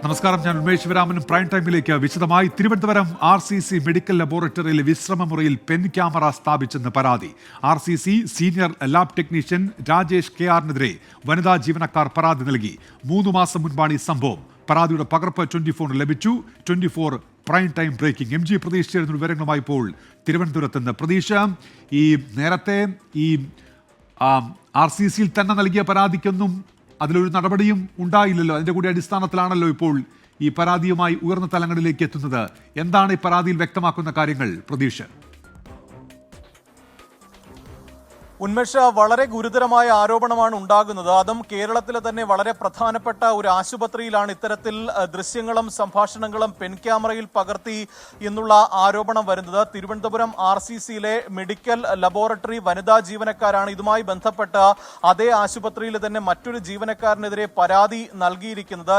നമസ്കാരം, ഞാൻ ഉമേഷ് ശിവരാമൻ. പ്രൈം ടൈമിലേക്ക് വിശദമായി. തിരുവനന്തപുരം RCC മെഡിക്കൽ ലബോറട്ടറിയിൽ വിശ്രമമുറിയിൽ പെൻ ക്യാമറ സ്ഥാപിച്ചെന്ന് പരാതി. RCC senior lab technician Rajesh KRനെതിരെ വനിതാ ജീവനക്കാർ പരാതി നൽകി. 3 മാസം മുൻപാണ് ഈ സംഭവം. പരാതിയുടെ പകർപ്പ് 24 ലഭിച്ചു. 24 പ്രൈം ടൈം ബ്രേക്കിംഗ്. MG പ്രതീക്ഷ ചേരുന്ന വിവരങ്ങളുമായി ഇപ്പോൾ തിരുവനന്തപുരത്ത് നിന്ന്. പ്രതീക്ഷ, ഈ നേരത്തെ ഈ RCCയിൽ തന്നെ നൽകിയ പരാതിക്കൊന്നും അതിലൊരു നടപടിയും ഉണ്ടായില്ലല്ലോ. അതിൻ്റെ കൂടി അടിസ്ഥാനത്തിലാണല്ലോ ഇപ്പോൾ ഈ പരാതിയുമായി ഉയർന്ന തലങ്ങളിലേക്ക് എത്തുന്നത്. എന്താണ് ഈ പരാതിയിൽ വ്യക്തമാക്കുന്ന കാര്യങ്ങൾ പ്രതീക്ഷ? ഉന്മേഷ, വളരെ ഗുരുതരമായ ആരോപണമാണ് ഉണ്ടാകുന്നത്. അതും കേരളത്തിലെ തന്നെ വളരെ പ്രധാനപ്പെട്ട ഒരു ആശുപത്രിയിലാണ് ഇത്തരത്തിൽ ദൃശ്യങ്ങളും സംഭാഷണങ്ങളും പെൻ ക്യാമറയിൽ പകർത്തി എന്നുള്ള ആരോപണം വരുന്നത്. തിരുവനന്തപുരം RCCയിലെ മെഡിക്കൽ ലബോറട്ടറി വനിതാ ജീവനക്കാരാണ് ഇതുമായി ബന്ധപ്പെട്ട അതേ ആശുപത്രിയിൽ തന്നെ മറ്റൊരു ജീവനക്കാരനെതിരെ പരാതി നൽകിയിരിക്കുന്നത്.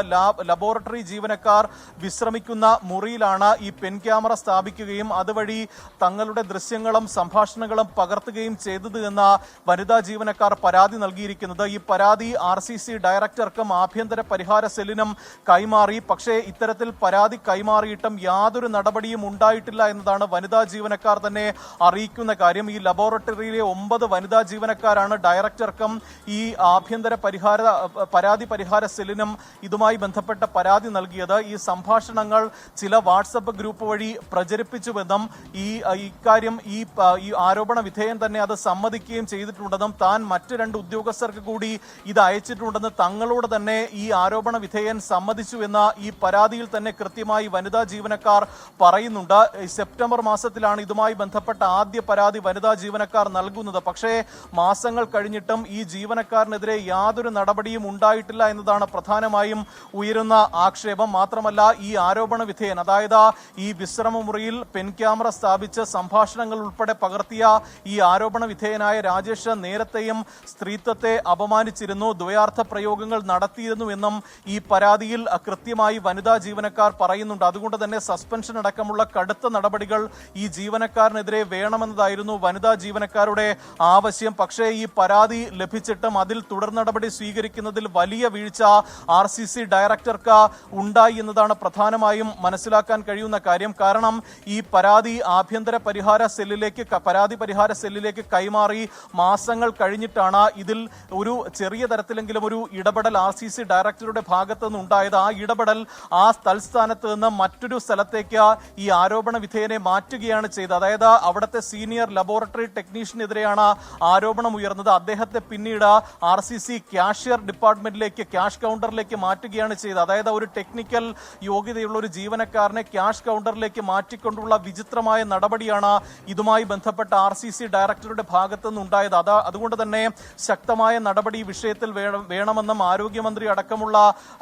ലബോറട്ടറി ജീവനക്കാർ വിശ്രമിക്കുന്ന മുറിയിലാണ് ഈ പെൻ ക്യാമറ സ്ഥാപിക്കുകയും അതുവഴി തങ്ങളുടെ ദൃശ്യങ്ങളും സംഭാഷണങ്ങളും പകർത്തുകയും ചെയ്തത് എന്ന വനിതാ ജീവനക്കാർ പരാതി നൽകിയിരിക്കുന്നത്. ഈ പരാതി RCC ഡയറക്ടർക്കും ആഭ്യന്തര പരിഹാര സെല്ലിനും കൈമാറി. പക്ഷേ ഇത്തരത്തിൽ പരാതി കൈമാറിയിട്ടും യാതൊരു നടപടിയും ഉണ്ടായിട്ടില്ല എന്നതാണ് വനിതാ ജീവനക്കാർ തന്നെ അറിയിക്കുന്ന കാര്യം. ഈ ലബോറട്ടറിയിലെ 9 വനിതാ ജീവനക്കാരാണ് ഡയറക്ടർക്കും ഈ ആഭ്യന്തര പരാതി പരിഹാര സെല്ലിനും ഇതുമായി ബന്ധപ്പെട്ട പരാതി നൽകിയത്. ഈ സംഭാഷണങ്ങൾ ചില വാട്സപ്പ് ഗ്രൂപ്പ് വഴി പ്രചരിപ്പിച്ചുവെന്നും ഇക്കാര്യം ഈ ആരോപണ വിധേയൻ തന്നെ അത് സമ്മതിക്കുകയും ചെയ്തിട്ടുണ്ടെന്നും താൻ മറ്റ് 2 ഉദ്യോഗസ്ഥർക്ക് കൂടി ഇത് അയച്ചിട്ടുണ്ടെന്ന് തങ്ങളോട് തന്നെ ഈ ആരോപണ വിധേയൻ സമ്മതിച്ചു എന്ന ഈ പരാതിയിൽ തന്നെ കൃത്യമായി വനിതാ ജീവനക്കാർ പറയുന്നുണ്ട്. സെപ്റ്റംബർ മാസത്തിലാണ് ഇതുമായി ബന്ധപ്പെട്ട ആദ്യ പരാതി വനിതാ ജീവനക്കാർ നൽകുന്നത്. പക്ഷേ മാസങ്ങൾ കഴിഞ്ഞിട്ടും ഈ ജീവനക്കാരനെതിരെ യാതൊരു നടപടിയും ഉണ്ടായിട്ടില്ല എന്നതാണ് പ്രധാനമായും ഉയരുന്ന ആക്ഷേപം. മാത്രമല്ല, ഈ ആരോപണ വിധേയൻ, അതായത് ഈ വിശ്രമമുറിയിൽ പെൻ ക്യാമറ സ്ഥാപിച്ച് സംഭാഷണങ്ങൾ ഉൾപ്പെടെ പകർത്തിയ ഈ ആരോപണ വിധേയനായ രാജേഷ് നേരത്തെയും സ്ത്രീത്വത്തെ അപമാനിച്ചിരുന്നു, ദ്വയാർത്ഥ പ്രയോഗങ്ങൾ നടത്തിയിരുന്നു എന്നും ഈ പരാതിയിൽ കൃത്യമായി വനിതാ ജീവനക്കാർ പറയുന്നുണ്ട്. അതുകൊണ്ട് തന്നെ സസ്പെൻഷൻ അടക്കമുള്ള കടുത്ത നടപടികൾ ഈ ജീവനക്കാരനെതിരെ വേണമെന്നതായിരുന്നു വനിതാ ജീവനക്കാരുടെ ആവശ്യം. പക്ഷേ ഈ പരാതി ലഭിച്ചിട്ടും അതിൽ തുടർ നടപടി സ്വീകരിക്കുന്നതിൽ വലിയ വീഴ്ച RCC ഡയറക്ടർക്ക് ഉണ്ടായി എന്നതാണ് പ്രധാനമായും മനസ്സിലാക്കാൻ കഴിയുന്ന കാര്യം. കാരണം ഈ പരാതി ആഭ്യന്തര പരിഹാര സെല്ലിലേക്ക് കൈമാറി മാസങ്ങൾ കഴിഞ്ഞിട്ടാണ് ഇതിൽ ഒരു ചെറിയ തരത്തിലെങ്കിലും ഒരു ഇടപെടൽ RCC ഡയറക്ടറുടെ ഭാഗത്തു നിന്നുണ്ടായത്. ആ ഇടപെടൽ ആ തൽസ്ഥാനത്ത് നിന്ന് മറ്റൊരു സ്ഥലത്തേക്ക് ഈ ആരോപണ വിധേയനെ മാറ്റുകയാണ് ചെയ്തത്. അതായത് അവിടുത്തെ സീനിയർ ലബോറട്ടറി ടെക്നീഷ്യനെതിരെയാണ് ആരോപണം ഉയർന്നത്. അദ്ദേഹത്തെ പിന്നീട് RCC ക്യാഷ്യർ ഡിപ്പാർട്ട്മെന്റിലേക്ക്, ക്യാഷ് കൗണ്ടറിലേക്ക് മാറ്റുകയാണ് ചെയ്തത്. അതായത് ഒരു ടെക്നിക്കൽ യോഗ്യതയുള്ള ഒരു ജീവനക്കാരനെ ക്യാഷ് കൗണ്ടറിലേക്ക് മാറ്റിക്കൊണ്ടുള്ള വിചിത്രമായ നടപടിയാണ് ഇതുമായി ബന്ധപ്പെട്ട RCC ഡയറക്ടറുടെ ഭാഗത്ത് നിന്നുണ്ടായത്. അതുകൊണ്ട് തന്നെ ശക്തമായ നടപടി വിഷയത്തിൽ വേണമെന്നും ആരോഗ്യമന്ത്രി അടക്കമുള്ള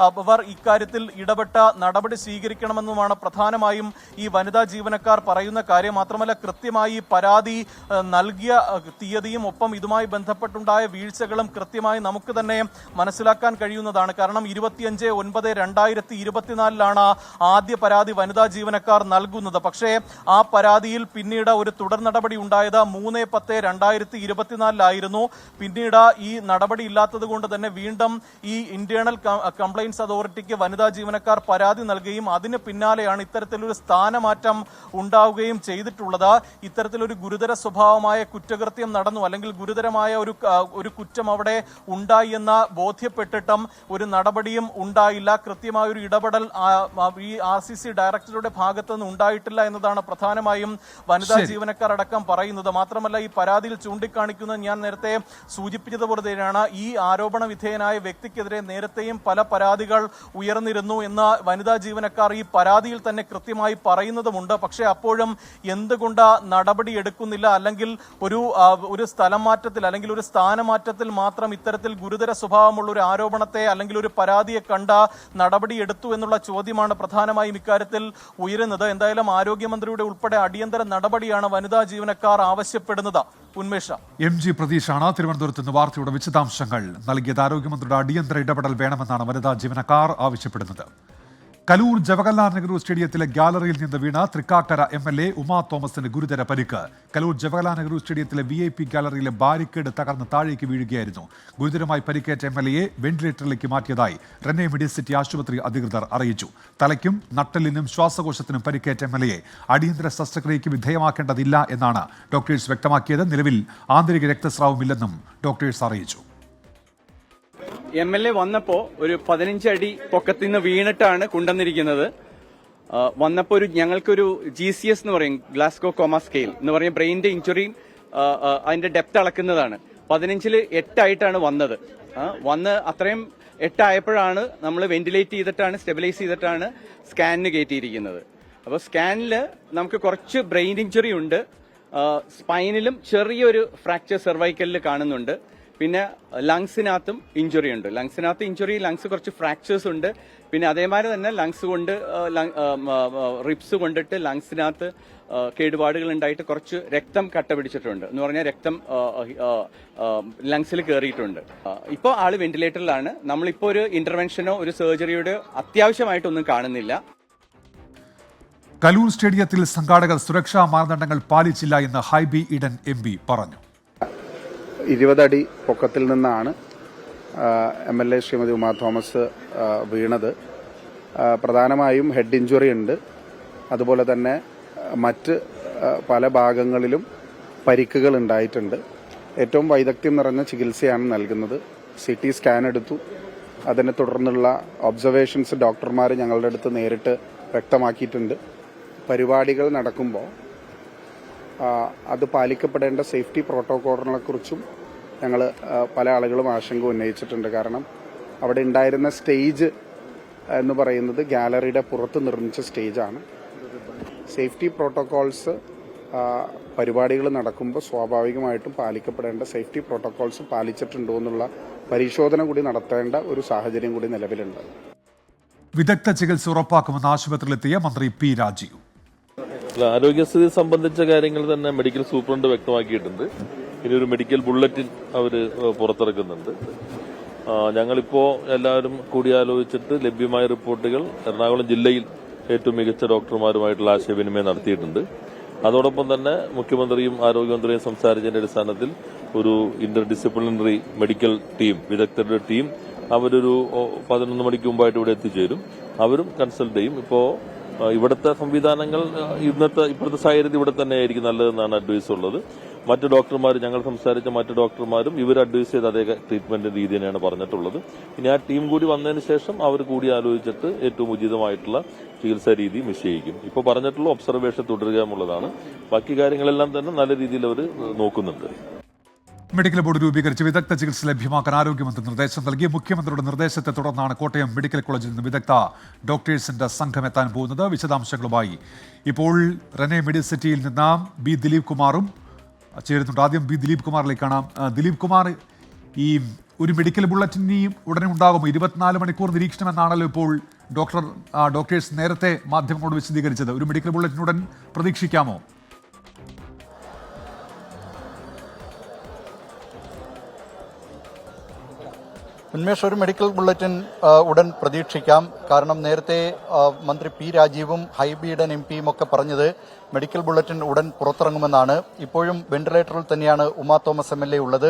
അവർ ഇക്കാര്യത്തിൽ ഇടപെട്ട നടപടി സ്വീകരിക്കണമെന്നുമാണ് പ്രധാനമായും ഈ വനിതാ ജീവനക്കാർ പറയുന്ന കാര്യം. മാത്രമല്ല, കൃത്യമായി പരാതി നൽകിയ തീയതിയും ഒപ്പം ഇതുമായി ബന്ധപ്പെട്ടുണ്ടായ വീഴ്ചകളും കൃത്യമായി നമുക്ക് തന്നെ മനസ്സിലാക്കാൻ കഴിയുന്നതാണ്. കാരണം 25/9/2024 ആദ്യ പരാതി വനിതാ ജീവനക്കാർ നൽകുന്നത്. പക്ഷേ ആ പരാതിയിൽ പിന്നീട് ഒരു തുടർ നടപടി ഉണ്ടായത് 3/10/2024 പിന്നീട് ഈ നടപടി ഇല്ലാത്തത് കൊണ്ട് തന്നെ വീണ്ടും ഈ ഇന്റേണൽ കംപ്ലയിന്റ്സ് അതോറിറ്റിക്ക് വനിതാ ജീവനക്കാർ പരാതി നൽകുകയും അതിന് പിന്നാലെയാണ് ഇത്തരത്തിലൊരു സ്ഥാനമാറ്റം ഉണ്ടാവുകയും ചെയ്തിട്ടുള്ളത്. ഇത്തരത്തിലൊരു ഗുരുതര സ്വഭാവമായ കുറ്റകൃത്യം നടന്നു, അല്ലെങ്കിൽ ഗുരുതരമായ ഒരു കുറ്റം അവിടെ ഉണ്ടായി എന്ന് ബോധ്യപ്പെട്ടിട്ടും ഒരു നടപടിയും ഉണ്ടായില്ല. കൃത്യമായ ഒരു ഇടപെടൽ ഈ RCC ഡയറക്ടറുടെ ഭാഗത്തു നിന്ന് ഉണ്ടായിട്ടില്ല എന്നതാണ് പ്രധാനമായും വനിതാ ജീവനക്കാർ അടക്കം പറയുന്നത്. മാത്രമല്ല, ഈ പരാതിയിൽ ചൂണ്ടിക്കാണിക്കുന്നത് ഞാൻ നേരത്തെ സൂചിപ്പിച്ചതുപോലെ തന്നെയാണ്. ഈ ആരോപണ വിധേയനായ വ്യക്തിക്കെതിരെ നേരത്തെയും പല പരാതികൾ ഉയർന്നിരുന്നു എന്ന് വനിതാ ജീവനക്കാർ ഈ പരാതിയിൽ തന്നെ കൃത്യമായി പറയുന്നതുമുണ്ട്. പക്ഷേ അപ്പോഴും എന്തുകൊണ്ട് നടപടി എടുക്കുന്നില്ല, അല്ലെങ്കിൽ ഒരു സ്ഥലം മാറ്റത്തിൽ അല്ലെങ്കിൽ ഒരു സ്ഥാനമാറ്റത്തിൽ മാത്രം ഇത്തരത്തിൽ ഗുരുതര സ്വഭാവമുള്ള ഒരു ആരോപണത്തെ അല്ലെങ്കിൽ ഒരു പരാതിയെ കണ്ട നടപടി എടുത്തു എന്നുള്ള ചോദ്യമാണ് പ്രധാനമായും ഇക്കാര്യത്തിൽ ഉയരുന്നത്. എന്തായാലും ആരോഗ്യമന്ത്രിയുടെ ഉൾപ്പെടെ അടിയന്തര നടപടിയാണ് വനിതാ ജീവനക്കാർ ആവശ്യപ്പെടുന്നത്. ഉന്മേഷ, MG പ്രതീക്ഷാണ് തിരുവനന്തപുരത്ത് നിന്ന് വാർത്തയുടെ വിശദാംശങ്ങൾ നൽകിയത്. ആരോഗ്യമന്ത്രിയുടെ അടിയന്തര ഇടപെടൽ വേണമെന്നാണ് വനിതാ ജീവനക്കാർ ആവശ്യപ്പെടുന്നത്. കലൂർ ജവഹർലാൽ നെഹ്റു സ്റ്റേഡിയത്തിലെ ഗാലറിയിൽ നിന്ന് വീണ തൃക്കാക്കര MLA ഉമാ തോമസിന് ഗുരുതര പരിക്ക്. കലൂർ ജവഹർലാൽ നെഹ്റു സ്റ്റേഡിയത്തിലെ VIP ഗാലറിയിലെ ബാരിക്കേഡ് തകർന്ന് താഴേക്ക് വീഴുകയായിരുന്നു. ഗുരുതരമായി പരിക്കേറ്റ MLA വെന്റിലേറ്ററിലേക്ക് മാറ്റിയതായി റെന്നെ മെഡിസിറ്റി ആശുപത്രി അധികൃതർ അറിയിച്ചു. തലയ്ക്കും നട്ടെല്ലിനും ശ്വാസകോശത്തിനും പരിക്കേറ്റ MLA അടിയന്തര ശസ്ത്രക്രിയയ്ക്ക് വിധേയമാക്കേണ്ടതില്ല എന്നാണ് ഡോക്ടേഴ്സ് വ്യക്തമാക്കിയത്. നിലവിൽ ആന്തരിക രക്തസ്രാവമില്ലെന്നും ഡോക്ടേഴ്സ് അറിയിച്ചു. MLA വന്നപ്പോ ഒരു 15 അടി പൊക്കത്തിൽ നിന്ന് വീണിട്ടാണ് കൊണ്ടുവന്നിരിക്കുന്നത്. വന്നപ്പോ ഞങ്ങൾക്കൊരു GCS എന്ന് പറയും, ഗ്ലാസ്കോ കോമ സ്കെയിൽ എന്ന് പറയും, ബ്രെയിനിന്റെ ഇഞ്ചുറിയും അതിന്റെ ഡെപ്ത് അളക്കുന്നതാണ്. 15-ൽ 8 ആയിട്ടാണ് വന്നത്. വന്ന് അത്രയും 8 ആയപ്പോഴാണ് നമ്മൾ വെന്റിലേറ്റ് ചെയ്തിട്ടാണ്, സ്റ്റെബിലൈസ് ചെയ്തിട്ടാണ് സ്കാനിന് കയറ്റിയിരിക്കുന്നത്. അപ്പോൾ സ്കാനിൽ നമുക്ക് കുറച്ച് ബ്രെയിൻ ഇഞ്ചുറി ഉണ്ട്, സ്പൈനിലും ചെറിയൊരു ഫ്രാക്ചർ സെർവൈക്കലിൽ കാണുന്നുണ്ട്, പിന്നെ ലങ്സിനകത്തും ഇഞ്ചുറി ഉണ്ട്. ലങ്സ് കുറച്ച് ഫ്രാക്ചേഴ്സ് ഉണ്ട്. പിന്നെ അതേമാതിരി തന്നെ ലങ്സ് കൊണ്ട് റിബ്സ് കൊണ്ടിട്ട് ലങ്സിനകത്ത് കേടുപാടുകൾ ഉണ്ടായിട്ട് കുറച്ച് രക്തം കട്ട പിടിച്ചിട്ടുണ്ട്. എന്ന് പറഞ്ഞാൽ രക്തം ലങ്സിൽ കയറിയിട്ടുണ്ട്. ഇപ്പോൾ ആള് വെന്റിലേറ്ററിലാണ്. നമ്മളിപ്പോൾ ഒരു ഇന്റർവെൻഷനോ ഒരു സർജറിയോ അത്യാവശ്യമായിട്ടൊന്നും കാണുന്നില്ല. കലൂർ സ്റ്റേഡിയത്തിൽ സംഘാടകർ സുരക്ഷാ മാനദണ്ഡങ്ങൾ പാലിച്ചില്ല എന്ന് ഹൈബി ഈഡൻ MP പറഞ്ഞു. 20 അടി പൊക്കത്തിൽ നിന്നാണ് MLA ശ്രീമതി ഉമാ തോമസ് വീണത്. പ്രധാനമായും ഹെഡ് ഇഞ്ചുറി ഉണ്ട്. അതുപോലെ തന്നെ മറ്റ് പല ഭാഗങ്ങളിലും പരിക്കുകൾ ഉണ്ടായിട്ടുണ്ട്. ഏറ്റവും വൈദഗ്ധ്യം നിറഞ്ഞ ചികിത്സയാണ് നൽകുന്നത്. CT സ്കാൻ എടുത്തു. അതിനെ തുടർന്നുള്ള ഒബ്സർവേഷൻസ് ഡോക്ടർമാർ ഞങ്ങളുടെ അടുത്ത് നേരിട്ട് വ്യക്തമാക്കിയിട്ടുണ്ട്. പരിപാടികൾ നടക്കുമ്പോൾ അത് പാലിക്കപ്പെടേണ്ട സേഫ്റ്റി പ്രോട്ടോക്കോളിനെ കുറിച്ചും ഞങ്ങൾ പല ആളുകളും ആശങ്ക ഉന്നയിച്ചിട്ടുണ്ട്. കാരണം അവിടെ ഉണ്ടായിരുന്ന സ്റ്റേജ് എന്ന് പറയുന്നത് ഗാലറിയുടെ പുറത്ത് നിർമ്മിച്ച സ്റ്റേജാണ്. സേഫ്റ്റി പ്രോട്ടോക്കോൾസ് പരിപാടികൾ നടക്കുമ്പോൾ സ്വാഭാവികമായിട്ടും പാലിക്കപ്പെടേണ്ട സേഫ്റ്റി പ്രോട്ടോക്കോൾസ് പാലിച്ചിട്ടുണ്ടോ എന്നുള്ള പരിശോധന കൂടി നടത്തേണ്ട ഒരു സാഹചര്യം കൂടി നിലവിലുണ്ട്. വിദഗ്ധ ചികിത്സ ഉറപ്പാക്കുമെന്ന് ആശുപത്രിയിലെത്തിയ മന്ത്രി P. രാജീവ്. ആരോഗ്യസ്ഥിതി സംബന്ധിച്ച കാര്യങ്ങൾ തന്നെ മെഡിക്കൽ സൂപ്രണ്ട് വ്യക്തമാക്കിയിട്ടുണ്ട്. ഇനി ഒരു മെഡിക്കൽ ബുള്ളറ്റിൻ അവർ പുറത്തിറക്കുന്നുണ്ട്. ഞങ്ങളിപ്പോ എല്ലാവരും കൂടിയാലോചിച്ചിട്ട് ലഭ്യമായ റിപ്പോർട്ടുകൾ എറണാകുളം ജില്ലയിൽ ഏറ്റവും മികച്ച ഡോക്ടർമാരുമായിട്ടുള്ള ആശയവിനിമയം നടത്തിയിട്ടുണ്ട്. അതോടൊപ്പം തന്നെ മുഖ്യമന്ത്രിയും ആരോഗ്യമന്ത്രിയും സംസാരിച്ചതിന്റെ അടിസ്ഥാനത്തിൽ ഒരു ഇന്റർ ഡിസിപ്ലിനറി മെഡിക്കൽ ടീം, വിദഗ്ധരുടെ ടീം, അവരൊരു 11 മണിക്ക് മുമ്പായിട്ട് ഇവിടെ എത്തിച്ചേരും. അവരും കൺസൾട്ട് ചെയ്യും. ഇപ്പോ ഇവിടുത്തെ സംവിധാനങ്ങൾ ഇപ്പോഴത്തെ സാഹചര്യത്തിൽ ഇവിടെ തന്നെ ആയിരിക്കും നല്ലതെന്നാണ് അഡ്വൈസ് ഉള്ളത്. മറ്റു ഡോക്ടർമാർ, ഞങ്ങൾ സംസാരിച്ച മറ്റു ഡോക്ടർമാരും ഇവർ അഡ്വൈസ് ചെയ്ത അതേ ട്രീറ്റ്മെന്റ് രീതി തന്നെയാണ് പറഞ്ഞിട്ടുള്ളത്. ഇനി ആ ടീം കൂടി വന്നതിന് ശേഷം അവർ കൂടി ആലോചിച്ചിട്ട് ഏറ്റവും ഉചിതമായിട്ടുള്ള ചികിത്സാ രീതി നിശ്ചയിക്കും. ഇപ്പോൾ പറഞ്ഞിട്ടുള്ള ഒബ്സർവേഷൻ തുടരുക എന്നുള്ളതാണ്. ബാക്കി കാര്യങ്ങളെല്ലാം തന്നെ നല്ല രീതിയിൽ അവർ നോക്കുന്നുണ്ട്. മെഡിക്കൽ ബോർഡ് രൂപീകരിച്ച് വിദഗ്ധ ചികിത്സ ലഭ്യമാക്കാൻ ആരോഗ്യമന്ത്രി നിർദ്ദേശം നൽകി. മുഖ്യമന്ത്രിയുടെ നിർദ്ദേശത്തെ തുടർന്നാണ് കോട്ടയം മെഡിക്കൽ കോളേജിൽ നിന്ന് വിദഗ്ധ ഡോക്ടേഴ്സിന്റെ സംഘം എത്താൻ പോകുന്നത്. വിശദാംശങ്ങളുമായി ഇപ്പോൾ റെന്നെ മെഡിസിറ്റിയിൽ നിന്ന് B. ദിലീപ് കുമാറും ചേരുന്നുണ്ട്. ആദ്യം B. ദിലീപ് കുമാറിലേക്കാണ്. ദിലീപ് കുമാർ, ഈ ഒരു മെഡിക്കൽ ബുള്ളറ്റിനി ഉടനെ ഉണ്ടാകുമോ? 24 മണിക്കൂർ നിരീക്ഷണം എന്നാണല്ലോ ഇപ്പോൾ ഡോക്ടേഴ്സ് നേരത്തെ മാധ്യമങ്ങളോട് വിശദീകരിച്ചത്. ഒരു മെഡിക്കൽ ബുള്ളറ്റിനുടൻ പ്രതീക്ഷിക്കാമോ? ഉന്മേഷ്, ഒരു മെഡിക്കൽ ബുള്ളറ്റിൻ ഉടൻ പ്രതീക്ഷിക്കാം. കാരണം നേരത്തെ മന്ത്രി P. രാജീവും ഹൈബി ഈഡൻ MPയും ഒക്കെ പറഞ്ഞത് മെഡിക്കൽ ബുള്ളറ്റിൻ ഉടൻ പുറത്തിറങ്ങുമെന്നാണ്. ഇപ്പോഴും വെന്റിലേറ്ററിൽ തന്നെയാണ് ഉമാ തോമസ് MLA ഉള്ളത്.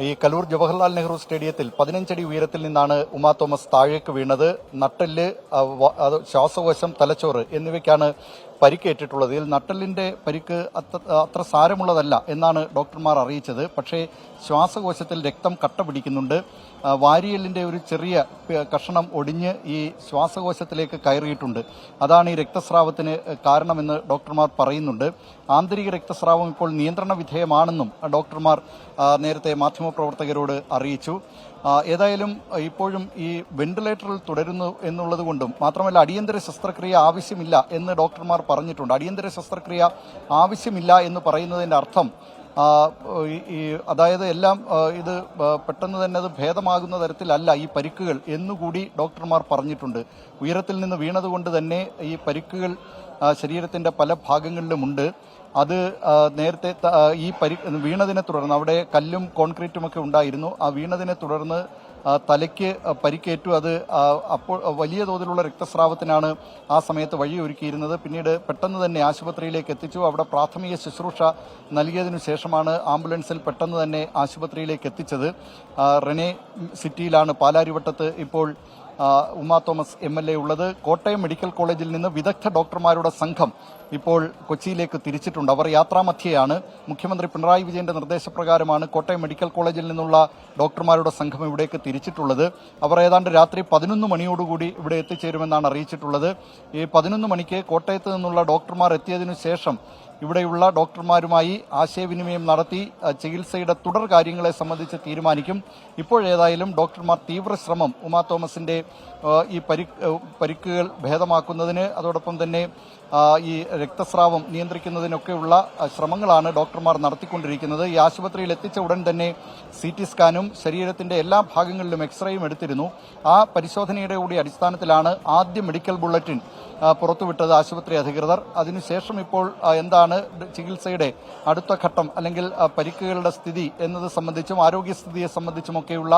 ഈ കലൂർ ജവഹർലാൽ നെഹ്റു സ്റ്റേഡിയത്തിൽ 15 അടി ഉയരത്തിൽ നിന്നാണ് ഉമാ തോമസ് താഴേക്ക് വീണത്. നട്ടെല്ല്, ശ്വാസകോശം, തലച്ചോറ് എന്നിവയ്ക്കാണ് പരിക്കേറ്റിട്ടുള്ളത്. ഇതിൽ നട്ടെല്ലിന്റെ പരിക്ക് അത്ര സാരമുള്ളതല്ല എന്നാണ് ഡോക്ടർമാർ അറിയിച്ചത്. പക്ഷേ ശ്വാസകോശത്തിൽ രക്തം കട്ട പിടിക്കുന്നുണ്ട്. വാരിയലിന്റെ ഒരു ചെറിയ കഷണം ഒടിഞ്ഞ് ഈ ശ്വാസകോശത്തിലേക്ക് കയറിയിട്ടുണ്ട്. അതാണ് ഈ രക്തസ്രാവത്തിന് കാരണമെന്ന് ഡോക്ടർമാർ പറയുന്നുണ്ട്. ആന്തരിക രക്തസ്രാവം ഇപ്പോൾ നിയന്ത്രണ വിധേയമാണെന്നും ഡോക്ടർമാർ നേരത്തെ മാധ്യമപ്രവർത്തകരോട് അറിയിച്ചു. ഏതായാലും ഇപ്പോഴും ഈ വെന്റിലേറ്ററിൽ തുടരുന്നു എന്നുള്ളത് കൊണ്ടും മാത്രമല്ല അടിയന്തര ശസ്ത്രക്രിയ ആവശ്യമില്ല എന്ന് ഡോക്ടർമാർ പറഞ്ഞിട്ടുണ്ട്. അടിയന്തര ശസ്ത്രക്രിയ ആവശ്യമില്ല എന്ന് പറയുന്നതിന്റെ അർത്ഥം അതായത് എല്ലാം ഇത് പെട്ടെന്ന് തന്നെ അത് ഭേദമാകുന്ന തരത്തിലല്ല ഈ പരിക്കുകൾ എന്നുകൂടി ഡോക്ടർമാർ പറഞ്ഞിട്ടുണ്ട്. ഉയരത്തിൽ നിന്ന് വീണതുകൊണ്ട് തന്നെ ഈ പരിക്കുകൾ ശരീരത്തിന്റെ പല ഭാഗങ്ങളിലുമുണ്ട്. അത് നേരത്തെ ഈ വീണതിനെ തുടർന്ന് അവിടെ കല്ലും കോൺക്രീറ്റുമൊക്കെ ഉണ്ടായിരുന്നു. ആ വീണതിനെ തുടർന്ന് തലയ്ക്ക് പരിക്കേറ്റു. അത് അപ്പോൾ വലിയ തോതിലുള്ള രക്തസ്രാവത്തിനാണ് ആ സമയത്ത് വഴിയൊരുക്കിയിരുന്നത്. പിന്നീട് പെട്ടെന്ന് തന്നെ ആശുപത്രിയിലേക്ക് എത്തിച്ചു. അവിടെ പ്രാഥമിക ശുശ്രൂഷ നൽകിയതിനു ശേഷമാണ് ആംബുലൻസിൽ പെട്ടെന്ന് തന്നെ ആശുപത്രിയിലേക്ക് എത്തിച്ചത്. റെനെ സിറ്റിയിലാണ്, പാലാരിവട്ടത്ത് ഇപ്പോൾ ഉമാ തോമസ് MLA ഉള്ളത്. കോട്ടയം മെഡിക്കൽ കോളേജിൽ നിന്ന് വിദഗ്ധ ഡോക്ടർമാരുടെ സംഘം ഇപ്പോൾ കൊച്ചിയിലേക്ക് തിരിച്ചിട്ടുണ്ട്. അവർ യാത്രാമധ്യയാണ്. മുഖ്യമന്ത്രി പിണറായി വിജയന്റെ നിർദ്ദേശപ്രകാരമാണ് കോട്ടയം മെഡിക്കൽ കോളേജിൽ നിന്നുള്ള ഡോക്ടർമാരുടെ സംഘം ഇവിടേക്ക് തിരിച്ചിട്ടുള്ളത്. അവർ ഏതാണ്ട് രാത്രി 11 മണിയോടുകൂടി ഇവിടെ എത്തിച്ചേരുമെന്നാണ് അറിയിച്ചിട്ടുള്ളത്. ഈ 11 മണിക്ക് കോട്ടയത്ത് നിന്നുള്ള ഡോക്ടർമാർ എത്തിയതിനു ശേഷം ഇവിടെയുള്ള ഡോക്ടർമാരുമായി ആശയവിനിമയം നടത്തി ചികിത്സയുടെ തുടർ കാര്യങ്ങളെ സംബന്ധിച്ച് തീരുമാനിക്കും. ഇപ്പോഴേതായാലും ഡോക്ടർമാർ തീവ്ര ശ്രമം ഉമാ തോമസിന്റെ ഈ പരിക്കുകൾ ഭേദമാക്കുന്നതിന്, അതോടൊപ്പം തന്നെ ഈ രക്തസ്രാവം നിയന്ത്രിക്കുന്നതിനൊക്കെയുള്ള ശ്രമങ്ങളാണ് ഡോക്ടർമാർ നടത്തിക്കൊണ്ടിരിക്കുന്നത്. ഈ ആശുപത്രിയിൽ എത്തിച്ച ഉടൻ തന്നെ CT സ്കാനും ശരീരത്തിന്റെ എല്ലാ ഭാഗങ്ങളിലും എക്സ്റേയും എടുത്തിരുന്നു. ആ പരിശോധനയുടെ കൂടി അടിസ്ഥാനത്തിലാണ് ആദ്യ മെഡിക്കൽ ബുള്ളറ്റിൻ പുറത്തുവിട്ടത് ആശുപത്രി അധികൃതർ. അതിനുശേഷം ഇപ്പോൾ എന്താണ് ചികിത്സയുടെ അടുത്ത ഘട്ടം അല്ലെങ്കിൽ പരിക്കുകളുടെ സ്ഥിതി എന്നത് സംബന്ധിച്ചും ആരോഗ്യസ്ഥിതിയെ സംബന്ധിച്ചുമൊക്കെയുള്ള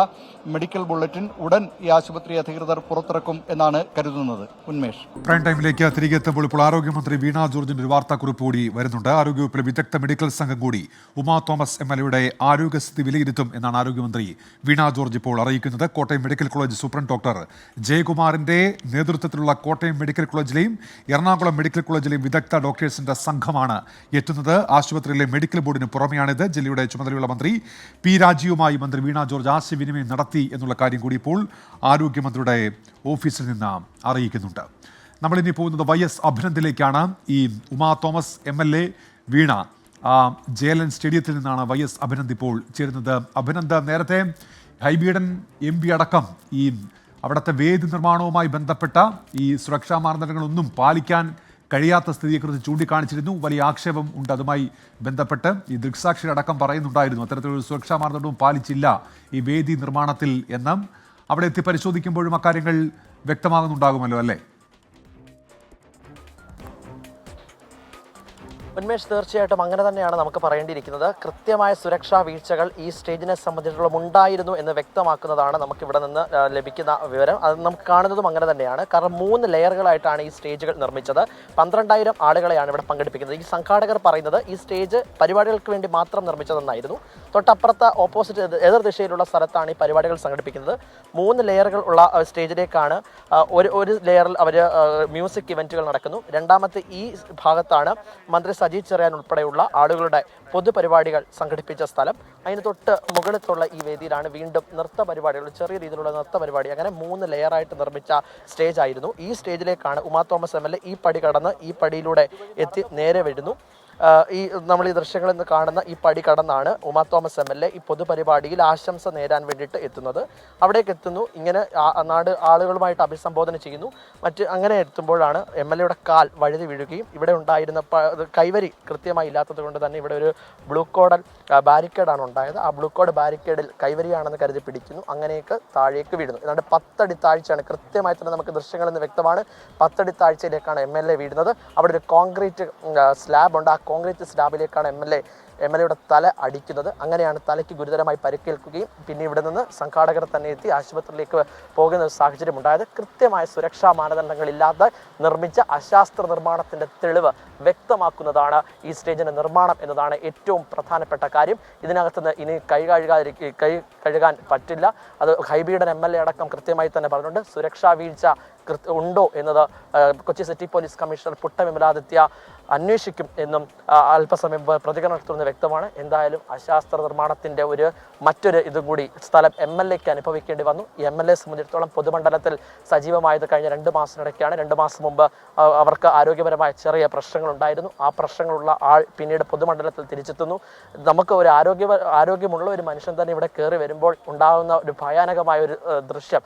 മെഡിക്കൽ ബുള്ളറ്റിൻ ഉടൻ ഈ ആശുപത്രി അധികൃതർ പുറത്തിറക്കും എന്നാണ് കരുതുന്നത്. ഉന്മേഷ്, പ്രൈം ടൈമിലേക്ക് തിരികെ എത്തുമ്പോൾ ഇപ്പോൾ ആരോഗ്യമന്ത്രി വീണ ജോർജിന്റെ ഒരു വാർത്താക്കുറിപ്പ് കൂടി വരുന്നുണ്ട്. ആരോഗ്യവകുപ്പിലെ വിദഗ്ധ മെഡിക്കൽ സംഘം കൂടി ഉമാ തോമസ് MLAയുടെ ആരോഗ്യസ്ഥിതി വിലയിരുത്തും എന്നാണ് ആരോഗ്യമന്ത്രി വീണ ജോർജ് ഇപ്പോൾ അറിയിക്കുന്നത്. Kottayam medical college superintendent doctor ജയകുമാറിന്റെ നേതൃത്വത്തിലുള്ള കോട്ടയം മെഡിക്കൽ കോളേജിലെയും എറണാകുളം മെഡിക്കൽ കോളേജിലെയും വിദഗ്ധ ഡോക്ടേഴ്സിന്റെ സംഘമാണ് എത്തുന്നത്. ആശുപത്രിയിലെ മെഡിക്കൽ ബോർഡിന് പുറമെയാണിത്. ജില്ലയുടെ ചുമതലയുള്ള മന്ത്രി P രാജീവുമായി മന്ത്രി വീണ ജോർജ് ആശയവിനിമയം നടത്തി എന്നുള്ള കാര്യം കൂടി ഇപ്പോൾ ആരോഗ്യമന്ത്രിയുടെ ഓഫീസിൽ നിന്ന് അറിയിക്കുന്നുണ്ട്. നമ്മളിനി പോകുന്നത് YS അഭിനന്ദിലേക്കാണ്. ഈ ഉമാ തോമസ് MLA വീണ JLN സ്റ്റേഡിയത്തിൽ നിന്നാണ് YS അഭിനന്ദ് ഇപ്പോൾ ചേരുന്നത്. അഭിനന്ദ്, നേരത്തെ ഹൈബീഡൻ MP അടക്കം ഈ അവിടുത്തെ വേദി നിർമ്മാണവുമായി ബന്ധപ്പെട്ട ഈ സുരക്ഷാ മാനദണ്ഡങ്ങളൊന്നും പാലിക്കാൻ കഴിയാത്ത സ്ഥിതിയെക്കുറിച്ച് ചൂണ്ടിക്കാണിച്ചിരുന്നു. വലിയ ആക്ഷേപം ഉണ്ട് അതുമായി ബന്ധപ്പെട്ട്. ഈ ദൃക്സാക്ഷി അടക്കം പറയുന്നുണ്ടായിരുന്നു അത്തരത്തിലൊരു സുരക്ഷാ മാനദണ്ഡവും പാലിച്ചില്ല ഈ വേദി നിർമ്മാണത്തിൽ എന്ന്. അവിടെ എത്തി പരിശോധിക്കുമ്പോഴും അക്കാര്യങ്ങൾ വ്യക്തമാകുന്നുണ്ടാകുമല്ലോ അല്ലേ? ഉന്മേഷ്, തീർച്ചയായിട്ടും അങ്ങനെ തന്നെയാണ് നമുക്ക് പറയേണ്ടിയിരിക്കുന്നത്. കൃത്യമായ സുരക്ഷാ വീഴ്ചകൾ ഈ സ്റ്റേജിനെ സംബന്ധിച്ചിടത്തോളം ഉണ്ടായിരുന്നു എന്ന് വ്യക്തമാക്കുന്നതാണ് നമുക്കിവിടെ നിന്ന് ലഭിക്കുന്ന വിവരം. അത് നമുക്ക് കാണുന്നതും അങ്ങനെ തന്നെയാണ്. കാരണം 3 ലെയറുകളായിട്ടാണ് ഈ സ്റ്റേജുകൾ നിർമ്മിച്ചത്. 12,000 ആളുകളെയാണ് ഇവിടെ പങ്കെടുപ്പിക്കുന്നത്. ഈ സംഘാടകർ പറയുന്നത് ഈ സ്റ്റേജ് പരിപാടികൾക്ക് വേണ്ടി മാത്രം നിർമ്മിച്ചതെന്നായിരുന്നു. തൊട്ടപ്പുറത്ത് ഓപ്പോസിറ്റ് എതിർദിശയിലുള്ള സ്ഥലത്താണ് ഈ പരിപാടികൾ സംഘടിപ്പിക്കുന്നത്. 3 ലെയറുകൾ ഉള്ള സ്റ്റേജിലേക്കാണ് ഒരു ലെയറിൽ അവർ മ്യൂസിക് ഇവന്റുകൾ നടക്കുന്നു. രണ്ടാമത്തെ ഈ ഭാഗത്താണ് മന്ത്രി സജി ചെറിയാൻ ഉൾപ്പെടെയുള്ള ആളുകളുടെ പൊതുപരിപാടികൾ സംഘടിപ്പിച്ച സ്ഥലം. അതിന് തൊട്ട് മുകളിലുള്ള ഈ വേദിയിലാണ് വീണ്ടും നൃത്ത പരിപാടികൾ, ചെറിയ രീതിയിലുള്ള നൃത്ത പരിപാടി, അങ്ങനെ 3 ലെയറായിട്ട് നിർമ്മിച്ച സ്റ്റേജ് ആയിരുന്നു. ഈ സ്റ്റേജിലേക്കാണ് ഉമാ തോമസ് MLA ഈ പടി കടന്ന് ഈ പടിയിലൂടെ എത്തി നേരെ വരുന്നു. നമ്മൾ ഈ ദൃശ്യങ്ങളിൽ നിന്ന് കാണുന്ന ഈ പടി കടന്നാണ് ഉമാ തോമസ് MLA ഈ പൊതുപരിപാടിയിൽ ആശംസ നേരാൻ വേണ്ടിയിട്ട് എത്തുന്നത്. അവിടേക്ക് എത്തുന്നു, ഇങ്ങനെ ആളുകളുമായിട്ട് അഭിസംബോധന ചെയ്യുന്നു. അങ്ങനെ എത്തുമ്പോഴാണ് MLAയുടെ കാൽ വഴുതി വീഴുകയും ഇവിടെ ഉണ്ടായിരുന്ന കൈവരി കൃത്യമായി ഇല്ലാത്തത് കൊണ്ട് തന്നെ ഇവിടെ ഒരു ബ്ലൂ കോഡ് ബാരിക്കേഡാണ് ഉണ്ടായത്. ആ ബ്ലൂ കോഡ് ബാരിക്കേഡിൽ കൈവരിയാണെന്ന് കരുതി പിടിക്കുന്നു. അങ്ങനെയൊക്കെ താഴേക്ക് വീഴുന്നു. ഏതാണ്ട് 10 അടി താഴ്ചയാണ്. കൃത്യമായി തന്നെ നമുക്ക് ദൃശ്യങ്ങളിൽ നിന്ന് വ്യക്തമാണ്. 10 അടി താഴ്ചയിലേക്കാണ് MLA വീഴുന്നത്. അവിടെ ഒരു കോൺക്രീറ്റ് സ്ലാബ് ഉണ്ട്. ആ കോൺക്രീറ്റ് സ്ലാബിലേക്കാണ് MLAയുടെ തല അടിക്കുന്നത്. അങ്ങനെയാണ് തലയ്ക്ക് ഗുരുതരമായി പരിക്കേൽക്കുകയും പിന്നെ ഇവിടെ നിന്ന് സംഘാടകർ തന്നെ എത്തി ആശുപത്രിയിലേക്ക് പോകുന്ന ഒരു സാഹചര്യം ഉണ്ടായത്. കൃത്യമായ സുരക്ഷാ മാനദണ്ഡങ്ങളില്ലാതെ നിർമ്മിച്ച അശാസ്ത്ര നിർമ്മാണത്തിന്റെ തെളിവ് വ്യക്തമാക്കുന്നതാണ് ഈ സ്റ്റേജിന്റെ നിർമ്മാണം എന്നതാണ് ഏറ്റവും പ്രധാനപ്പെട്ട കാര്യം. ഇതിനകത്തുനിന്ന് ഇനി കൈ കഴുകാൻ പറ്റില്ല. അത് ഹൈബീഡൻ MLA അടക്കം കൃത്യമായി തന്നെ പറഞ്ഞിട്ടുണ്ട്. സുരക്ഷാ വീഴ്ച ഉണ്ടോ എന്നത് Kochi city police commissioner Puttha Vimaladitya അന്വേഷിക്കും എന്നും അല്പസമയം പ്രതികരണത്തിൽ വ്യക്തമാണ്. എന്തായാലും അശാസ്ത്ര നിർമ്മാണത്തിന്റെ മറ്റൊരു ഇതും കൂടി സ്ഥലം MLAക്ക് അനുഭവിക്കേണ്ടി വന്നു. ഈ MLA സംബന്ധിച്ചിടത്തോളം പൊതുമണ്ഡലത്തിൽ സജീവമായത് കഴിഞ്ഞ 2 മാസത്തിനിടയ്ക്കാണ്. 2 മാസം മുമ്പ് അവർക്ക് ആരോഗ്യപരമായ ചെറിയ പ്രശ്നങ്ങൾ ഉണ്ടായിരുന്നു. ആ പ്രശ്നങ്ങളുള്ള ആൾ പിന്നീട് പൊതുമണ്ഡലത്തിൽ തിരിച്ചെത്തുന്നു. നമുക്ക് ഒരു ആരോഗ്യമുള്ള ഒരു മനുഷ്യൻ തന്നെ ഇവിടെ കയറി വരുമ്പോൾ ഉണ്ടാകുന്ന ഒരു ഭയാനകമായ ഒരു ദൃശ്യം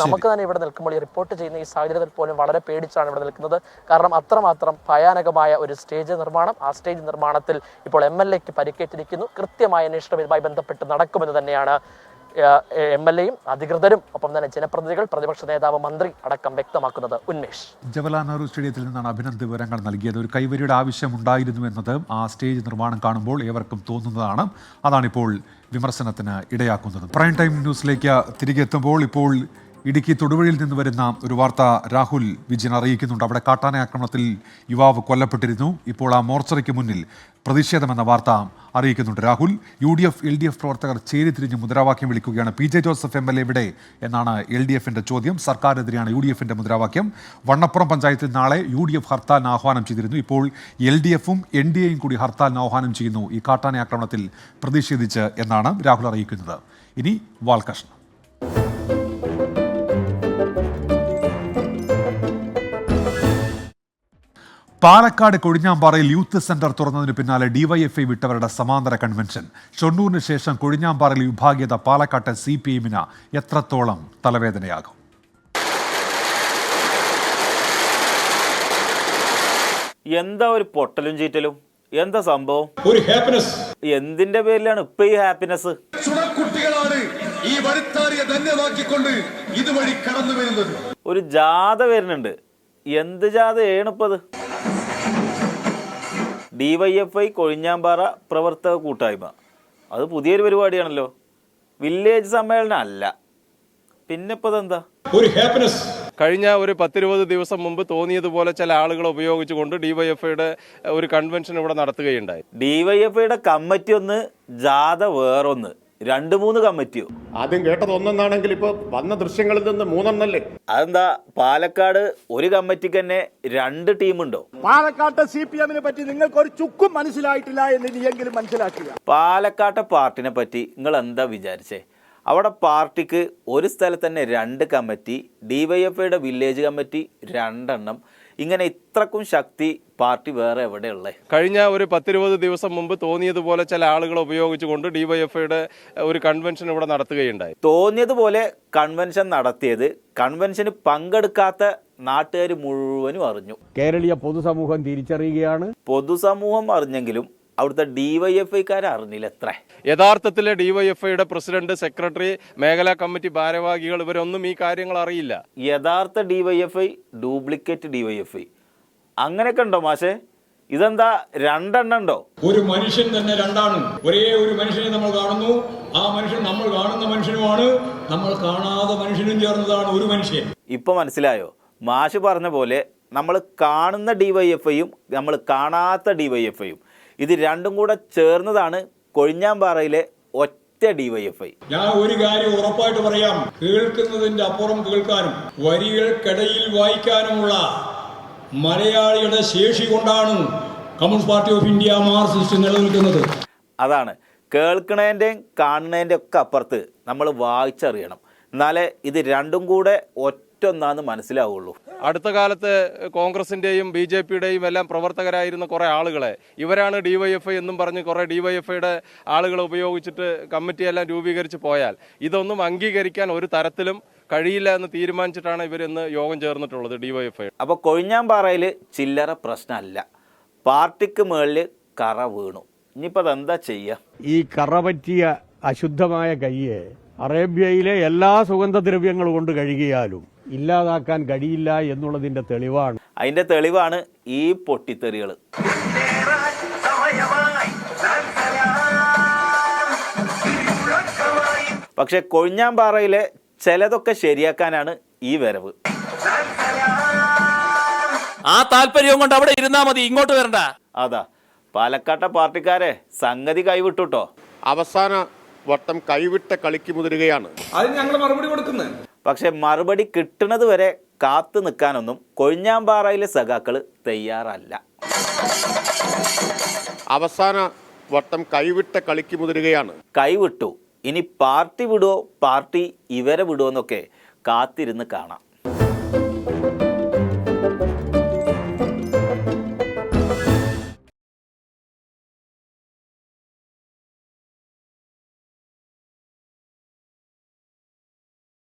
നമുക്ക് തന്നെ ഇവിടെ നിൽക്കുമ്പോൾ ഈ റിപ്പോർട്ട് ചെയ്യുന്ന ഈ സാഹചര്യത്തിൽ പോലും വളരെ പേടിച്ചാണ് ഇവിടെ നിൽക്കുന്നത്. കാരണം അത്രമാത്രം ഭയാനകമായ ഒരു സ്റ്റേജ് നിർമ്മാണം. ആ സ്റ്റേജ് നിർമ്മാണത്തിൽ ഇപ്പോൾ MLAക്ക് പരിക്കേറ്റിരിക്കുന്നു. കൃത്യമായ അന്വേഷണം ഇതുമായി ബന്ധപ്പെട്ട് നടക്കുമെന്ന് തന്നെയാണ് MLAയും അധികൃതരും ഒപ്പം തന്നെ ജനപ്രതിനിധികൾ, പ്രതിപക്ഷ നേതാവ്, മന്ത്രി അടക്കം വ്യക്തമാക്കുന്നത്. ഉന്മേഷ്, ജവഹർലാൽ നെഹ്റു സ്റ്റേഡിയത്തിൽ നിന്നാണ് അഭിനന്ദ് വിവരങ്ങൾ നൽകിയത്. ഒരു കൈവരിയുടെ ആവശ്യം ഉണ്ടായിരുന്നു എന്നത് ആ സ്റ്റേജ് നിർമ്മാണം കാണുമ്പോൾ ഏവർക്കും തോന്നുന്നതാണ്. അതാണിപ്പോൾ വിമർശനത്തിന് ഇടയാക്കുന്നത്. പ്രൈം ടൈം ന്യൂസിലേക്ക് തിരികെ എത്തുമ്പോൾ ഇപ്പോൾ ഇടുക്കി തൊടുപുഴയിൽ നിന്ന് വരുന്ന ഒരു വാർത്ത രാഹുൽ വിജയൻ അറിയിക്കുന്നുണ്ട്. അവിടെ കാട്ടാന ആക്രമണത്തിൽ യുവാവ് കൊല്ലപ്പെട്ടിരുന്നു. ഇപ്പോൾ ആ മോർച്ചറിക്ക് മുന്നിൽ പ്രതിഷേധമെന്ന വാർത്ത അറിയിക്കുന്നുണ്ട്. രാഹുൽ, UDF LDF പ്രവർത്തകർ ചേരിതിരിഞ്ഞ് മുദ്രാവാക്യം വിളിക്കുകയാണ്. PJ ജോസഫ് MLA എവിടെ എന്നാണ് LDFന്റെ ചോദ്യം. സർക്കാരിനെതിരെയാണ് UDFന്റെ മുദ്രാവാക്യം. വണ്ണപ്പുറം പഞ്ചായത്തിൽ നാളെ UDF ഹർത്താലിന് ആഹ്വാനം ചെയ്തിരുന്നു. ഇപ്പോൾ LDFും NDAയും കൂടി ഹർത്താലിന് ആഹ്വാനം ചെയ്യുന്നു ഈ കാട്ടാന ആക്രമണത്തിൽ പ്രതിഷേധിച്ച് എന്നാണ് രാഹുൽ അറിയിക്കുന്നത്. ഇനി വാൽകൃഷ്ണൻ. പാലക്കാട് കൊഴിഞ്ഞാമ്പാറയിൽ യൂത്ത് സെന്റർ തുറന്നതിന് പിന്നാലെ DYFI വിട്ടവരുടെ സമാന്തര കൺവെൻഷൻ. ഷൊർണൂരിന് ശേഷം കൊഴിഞ്ഞാമ്പാറയിൽ വിഭാഗീയത പാലക്കാട്ടെ CPMന് എത്രത്തോളം തലവേദനയാകും? എന്താ ഒരു പൊട്ടലും ചീറ്റലും? എന്താ സംഭവം? ഒരു ഹാപ്പിനെസ്. എന്തിന്റെ പേരിലാണ് ഇപ്പൊ ഈ ഹാപ്പിനെസ്? കുട്ടികളാണ് ഈ വരുത്താറിയെ ധന്യമാക്കിക്കൊണ്ട് ഇതുവഴി കടന്നു വരുന്നത്. ഒരു ജാഥ വരുന്നുണ്ട്. എന്ത് ജാഥയാണിപ്പത്? DYFI കൊഴിഞ്ഞാമ്പാറ പ്രവർത്തക കൂട്ടായ്മ. അത് പുതിയൊരു പരിപാടിയാണല്ലോ. വില്ലേജ് സമ്മേളനം അല്ല. പിന്നെ ഇപ്പൊ ഇതെന്താ? ഒരു ഹാപ്പിനെസ്. കഴിഞ്ഞ ഒരു 10-20 ദിവസം മുമ്പ് തോന്നിയതുപോലെ ചില ആളുകളെ ഉപയോഗിച്ചുകൊണ്ട് DYFIയുടെ ഒരു കൺവെൻഷൻ ഇവിടെ നടത്തുകയുണ്ടായി. DYFIയുടെ കമ്മിറ്റി ഒന്ന്, ജാഥ വേറൊന്ന്, 2-3 കമ്മിറ്റിയോ? ആദ്യം കേട്ടത് ഒന്നെന്നാണെങ്കിൽ ഇപ്പൊ വന്ന ദൃശ്യങ്ങളിൽ നിന്ന് 3 അതെന്താ പാലക്കാട് ഒരു കമ്മിറ്റിക്ക് തന്നെ 2 ടീമുണ്ടോ? പാലക്കാട്ടെ CPMനെ പറ്റി നിങ്ങൾക്ക് ഒരു ചുക്കും മനസ്സിലായിട്ടില്ല എന്ന് നീയെങ്കിലും മനസ്സിലാക്കുക. പാലക്കാട്ടെ പാർട്ടിനെ പറ്റി നിങ്ങൾ എന്താ വിചാരിച്ചേ? അവിടെ പാർട്ടിക്ക് ഒരു സ്ഥലത്ത് തന്നെ 2 കമ്മിറ്റി, DYFIയുടെ വില്ലേജ് കമ്മിറ്റി 2 ഇങ്ങനെ ഇത്രക്കും ശക്തി പാർട്ടി വേറെ എവിടെയുള്ളത്? കഴിഞ്ഞ ഒരു 10-20 ദിവസം മുമ്പ് തോന്നിയതുപോലെ ചില ആളുകളെ ഉപയോഗിച്ചുകൊണ്ട് DYFIയുടെ ഒരു കൺവെൻഷൻ ഇവിടെ നടത്തുകയുണ്ടായി. തോന്നിയതുപോലെ കൺവെൻഷൻ നടത്തിയത് കൺവെൻഷന് പങ്കെടുക്കാത്ത നാട്ടുകാർ മുഴുവനും അറിഞ്ഞു. കേരളീയ പൊതുസമൂഹം തിരിച്ചറിയുകയാണ്. പൊതുസമൂഹം അറിഞ്ഞെങ്കിലും അവിടുത്തെ DYFIക്കാർ അറിഞ്ഞില്ല. എത്ര യഥാർത്ഥത്തിലെ DYFIയുടെ പ്രസിഡന്റ്, സെക്രട്ടറി, മേഖലാ കമ്മിറ്റി ഭാരവാഹികൾ ഇവരൊന്നും ഈ കാര്യങ്ങൾ അറിയില്ല. യഥാർത്ഥ DYFI, ഡ്യൂപ്ലിക്കേറ്റ് DYFI അങ്ങനെയൊക്കെ ഉണ്ടോ മാഷേ? ഇതെന്താ 2 ഉണ്ടോ? ഒരു മനുഷ്യൻ തന്നെ 2 ഒരേ ഒരു മനുഷ്യനെ നമ്മൾ കാണുന്നു. ആ മനുഷ്യൻ നമ്മൾ കാണുന്ന മനുഷ്യനുമാണ്, നമ്മൾ കാണാത്ത മനുഷ്യനും ചേർന്നതാണ് ഒരു മനുഷ്യൻ. ഇപ്പൊ മനസ്സിലായോ? മാഷ് പറഞ്ഞ പോലെ നമ്മൾ കാണുന്ന DYFIയും നമ്മൾ കാണാത്ത DYFIയും ഇത് 2 കൂടെ ചേർന്നതാണ് കൊഴിഞ്ഞാമ്പാറയിലെ ഒറ്റ DYFI. ഞാൻ ഒരു കാര്യം ഉറപ്പായിട്ട് പറയാം. കേൾക്കുന്നതിന്റെ അപ്പുറം കേൾക്കാനും വരികൾക്കിടയിൽ വായിക്കാനുമുള്ള മലയാളിയുടെ ശേഷി കൊണ്ടാണ് communist party of India Marxist നിലനിൽക്കുന്നത്. അതാണ് കേൾക്കണേൻ്റെയും കാണുന്നതിൻ്റെ ഒക്കെ അപ്പുറത്ത് നമ്മൾ വായിച്ചറിയണം. എന്നാലേ ഇത് 2 കൂടെ ഒറ്റൊന്നാന്ന് മനസ്സിലാവുള്ളൂ. അടുത്ത കാലത്ത് കോൺഗ്രസിന്റെയും BJPയുടെയും എല്ലാം പ്രവർത്തകരായിരുന്ന കുറെ ആളുകളെ ഇവരാണ് DYFI എന്നും പറഞ്ഞ് കുറെ DYFIയുടെ ആളുകളെ ഉപയോഗിച്ചിട്ട് കമ്മിറ്റിയെല്ലാം രൂപീകരിച്ച് പോയാൽ ഇതൊന്നും അംഗീകരിക്കാൻ ഒരു തരത്തിലും കഴിയില്ല എന്ന് തീരുമാനിച്ചിട്ടാണ് ഇവരിന്ന് യോഗം ചേർന്നിട്ടുള്ളത് DYFI. അപ്പോൾ കൊഴിഞ്ഞാമ്പാറയിൽ ചില്ലറ പ്രശ്നമല്ല, പാർട്ടിക്ക് മുകളിൽ കറ വീണു. ഇനിയിപ്പോൾ അതെന്താ ചെയ്യുക? ഈ കറ പറ്റിയ അശുദ്ധമായ കയ്യെ അറേബ്യയിലെ എല്ലാ സുഗന്ധദ്രവ്യങ്ങൾ കൊണ്ട് കഴുകിയാലും ഇല്ലാതാക്കാൻ കഴിയില്ല എന്നുള്ളതിന്റെ തെളിവാണ്. അതിന്റെ തെളിവാണ് ഈ പൊട്ടിത്തെറികൾ. പക്ഷെ കൊഴിഞ്ഞാമ്പാറയിലെ ചിലതൊക്കെ ശരിയാക്കാനാണ് ഈ വരവ്. ആ താല്പര്യവും കൊണ്ട് അവിടെ ഇരുന്നാ മതി, ഇങ്ങോട്ട് വരണ്ട. അതാ പാലക്കാട്ടെ പാർട്ടിക്കാരെ സംഗതി കൈവിട്ടുട്ടോ. അവസാന വട്ടം കൈവിട്ട കളിക്ക് മുതിരുകയാണ്. അതിന് ഞങ്ങൾ മറുപടി കൊടുക്കുന്നത്. പക്ഷെ മറുപടി കിട്ടുന്നത് വരെ കാത്തു നിൽക്കാനൊന്നും കൊഴിഞ്ഞാമ്പാറയിലെ സഖാക്കൾ തയ്യാറല്ല. അവസാന വട്ടം കൈവിട്ട കളിക്ക് മുതിരുകയാണ്. കൈവിട്ടു. ഇനി പാർട്ടി വിടുവോ, പാർട്ടി ഇവരെ വിടുവോ എന്നൊക്കെ കാത്തിരുന്ന് കാണാം.